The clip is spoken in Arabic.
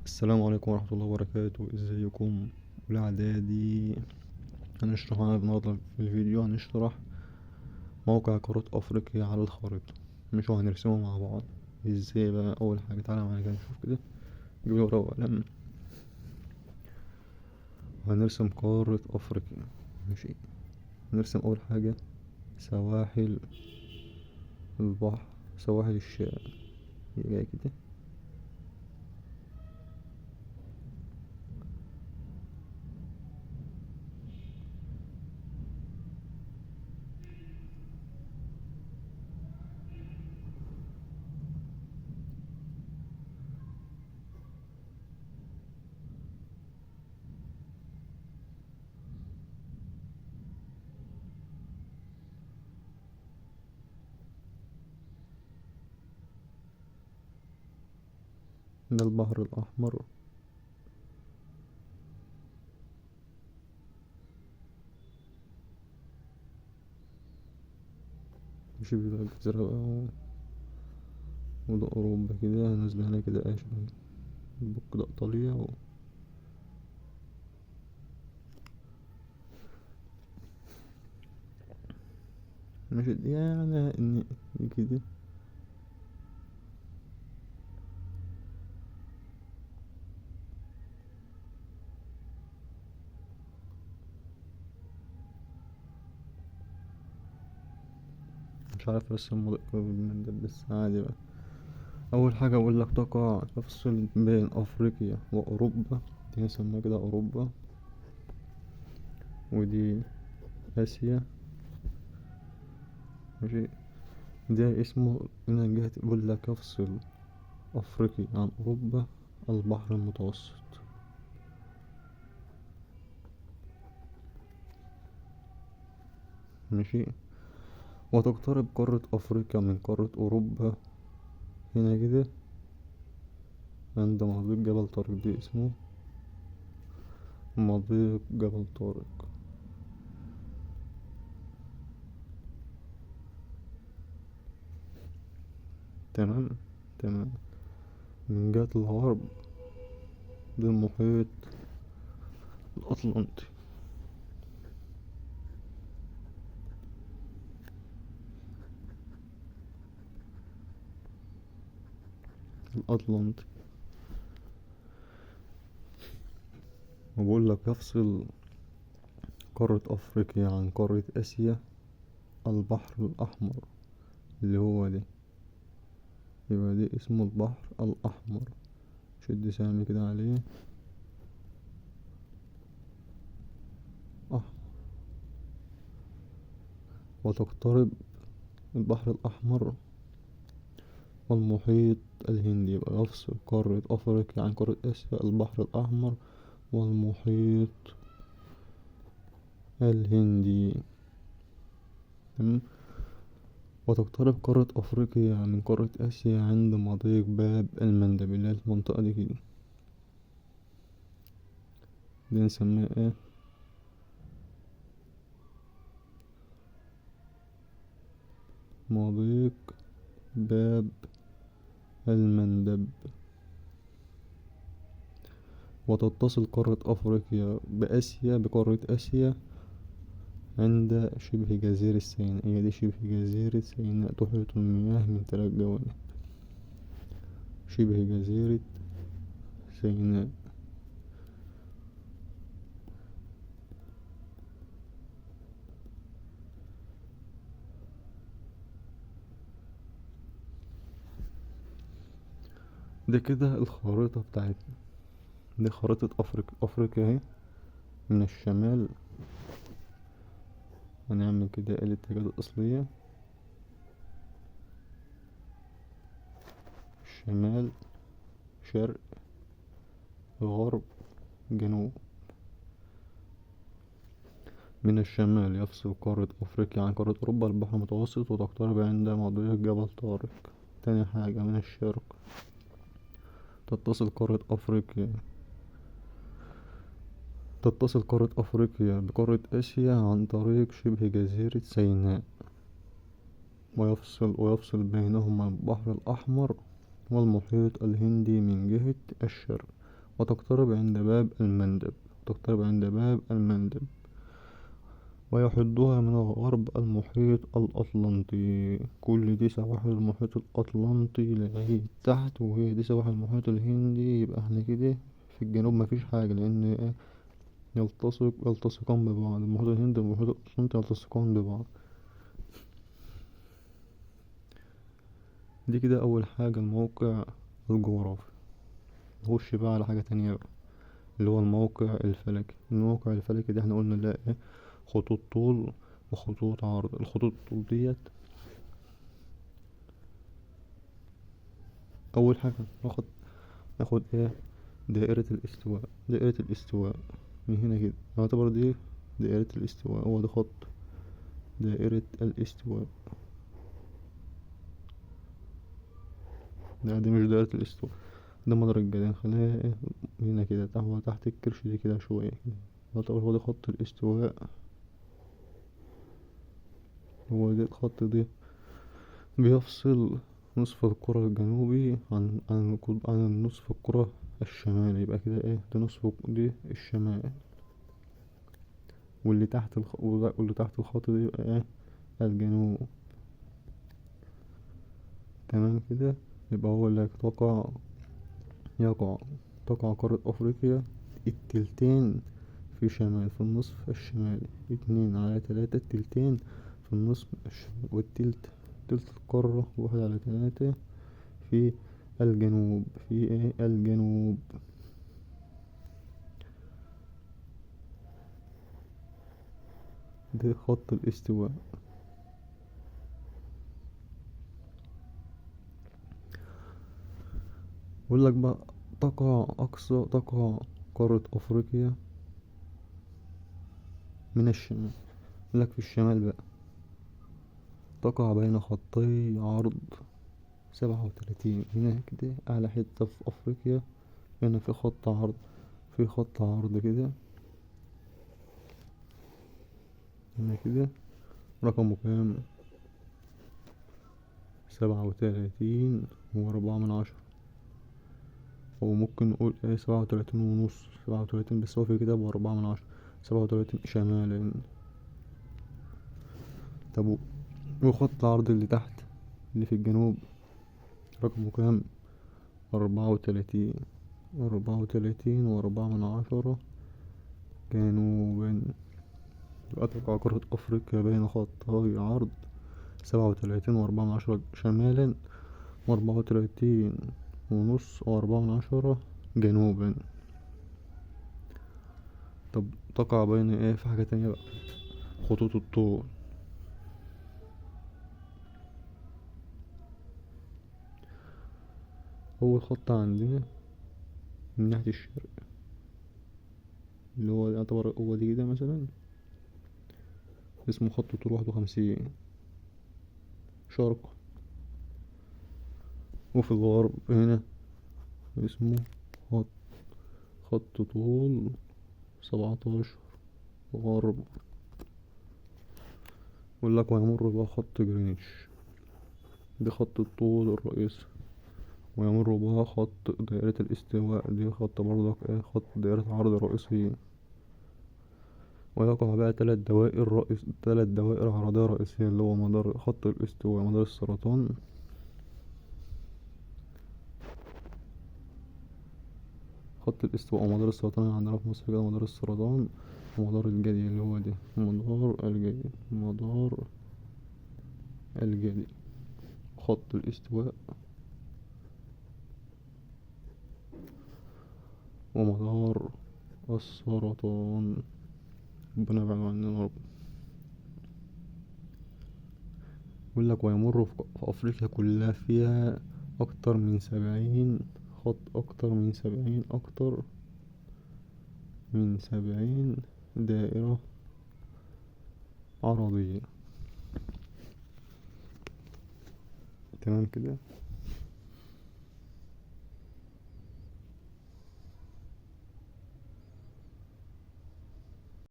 السلام عليكم ورحمة الله وبركاته. ازيكم؟ أولى إعدادي. هنشرح معانا النهاردة في الفيديو، هنشرح موقع قارة أفريقيا على الخريطة، مش هنرسمه مع بعض. ازاي بقى؟ أول حاجة تعالى معانا كده نشوف كده. نجيب ورقة وقلم وهنرسم قارة أفريقيا. ماشي، هنرسم أول حاجة سواحل البحر، سواحل الشام. يبقى كده. ده البحر الأحمر. ماشي، بيبقى الجزيرة بقى، وده أوروبا كده، نازلة هنا كده آسيا. البوك ده إيطاليا ماشي يعني إن كده. مش عارف ارسم مدق من ده، بس عادي بقى. اول حاجه اقول لك تقع تفصل بين افريقيا واوروبا، دي نسميها كده اوروبا، ودي اسيا. ماشي، ده اسمه هنا جهة بقول لك يفصل افريقيا عن اوروبا البحر المتوسط. ماشي، وتقترب قارة افريقيا من قارة اوروبا هنا كده عند مضيق جبل طارق، دي اسمه مضيق جبل طارق. تمام تمام. من جهة الغرب ده المحيط الأطلنطي. الأطلنطي، وبقول لك يفصل قارة أفريقيا عن قارة آسيا البحر الأحمر، اللي هو ده. يبقى ده اسمه البحر الأحمر. شد سامي كده عليه. أحمر. وتقترب البحر الأحمر والمحيط الهندي. يبقى يفصل قارة أفريقيا عن قارة آسيا البحر الأحمر والمحيط الهندي. تمام. وتقترب قارة أفريقيا من قارة آسيا عند مضيق باب المندب، اللي هي المنطقة دي كده. دي نسميها ايه؟ مضيق باب المندب. وتتصل قارة أفريقيا بآسيا بقارة آسيا عند شبه جزيرة سيناء. هي دي شبه جزيرة سيناء، تحيط المياه من 3 جوانب. شبه جزيرة سيناء. دي كده الخريطة بتاعتنا. دي خريطة أفريقيا اهي من الشمال. هنعمل كده الاتجاهات الأصلية: شمال، شرق، غرب، جنوب. من الشمال يفصل قارة أفريقيا عن قارة أوروبا البحر المتوسط، وتقترب عند مضيق جبل طارق. تاني حاجة من الشرق تتصل قارة أفريقيا تتصل قارة أفريقيا بقارة آسيا عن طريق شبه جزيرة سيناء، ويفصل بينهما البحر الأحمر والمحيط الهندي من جهة الشرق. وتقترب عند باب المندب، تقترب عند باب المندب، ويحدها من الغرب المحيط الأطلنطي. كل دي سواحل المحيط الأطلنطي لغاية تحت، وهي دي سواحل المحيط الهندي. يبقى احنا كده في الجنوب مفيش حاجة، لأن يلتصقان ببعض. المحيط الهندي والمحيط الأطلنطي يلتصقان ببعض. دي كده أول حاجة الموقع الجغرافي. نخش بقى على حاجة تانية بقى، اللي هو الموقع الفلكي. الموقع الفلكي ده احنا قلنا نلاقي ايه؟ خطوط طول وخطوط عرض. الخطوط الطول ديت أول حاجة ناخد ايه؟ دائرة الاستواء. دائرة الاستواء من هنا كده يعتبر دي دائرة الاستواء. هو ده خط دائرة الاستواء. لا دي مش دائرة الاستواء، ده مدرج الجدين. خليها ايه هنا كده تحت الكرش دي كده شوية كده. يعتبر هو ده خط الاستواء. هو ده الخط ده بيفصل نصف الكرة الجنوبي عن النصف الكرة الشمالي. يبقى كده ايه؟ ده نصف دي الشمال، واللي تحت واللي تحت الخط ده يبقى ايه؟ الجنوب. تمام كده. يبقى هو اللي يقع تقع قارة أفريقيا التلتين في شمال، في النصف الشمالي. 2/3 التلتين في النصف الشمالي، تلت القارة 1/3 في الجنوب. في ايه؟ الجنوب. ده خط الاستواء. بقول لك بقى تقع قارة أفريقيا من الشمال. بقول لك في الشمال بقى تقع بين خطي عرض 37. هنا كده أعلى حتة في أفريقيا. هنا في خط عرض، في خط عرض كده هنا كده رقمه كام؟ 37.4. أو ممكن نقول ايه 37.5. 37 بس هو في كده ب4. 37 شمالا. طب وخط العرض اللي تحت اللي في الجنوب رقمه كام؟ 34.4 جنوبا. يبقى تقع قارة أفريقيا بين خطي عرض 37.4 شمالا، و34.5 و4 جنوبا. طب تقع بين ايه؟ في حاجة تانية بقى، خطوط الطول. أول خط عندنا من ناحية الشرق، اللي هو يعتبر هو دي كده مثلا، اسمه خط طول 51 شرق. وفي الغرب هنا اسمه خط طول 17 غرب. يقول لك ويمر بها خط جرينتش، دي خط الطول الرئيسي. ويمر بها خط دائرة الاستواء، دي خط برضك ايه؟ خط دائرة عرض رئيسي. ويقع بقى 3 دوائر عرضية رئيسية، اللي هو مدار خط الاستواء، مدار السرطان، خط الاستواء ومدار السرطان اللي عندنا في مصر كده. مدار السرطان ومدار الجدي اللي هو دي مدار الجدي. خط الاستواء ومدار السرطان. ربنا يبعد عننا يا رب. يقول لك ويمر في أفريقيا كلها فيها أكتر من 70 خط، أكتر من 70 دائرة عرضية. تمام كده.